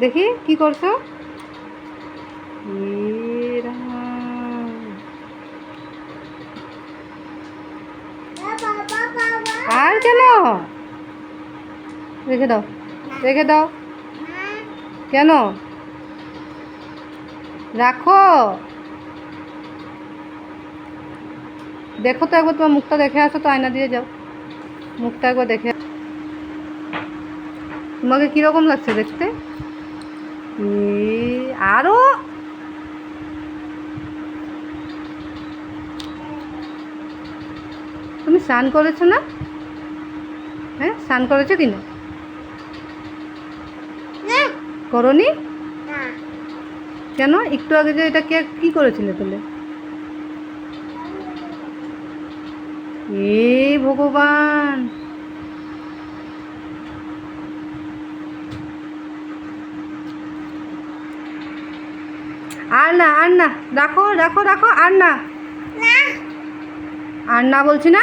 দেখি কি করছো? আর কেন? রেখে দাও, রেখে দাও। কেন রাখো? দেখো তো একবার, তোমার মুখটা দেখে আসো তো, আয়না দিয়ে যাও, মুখটা একবার দেখে। তোমাকে কিরকম লাগছে দেখতে? আরো তুমি স্নান করেছো না? হ্যাঁ, স্নান করেছো কি না? করনি? কেন? একটু আগে যে এটা কে কি করেছিলে তাহলে? ভগবান! আর না, আর না, রাখো রাখো রাখো, আর না, আর না বলছি না।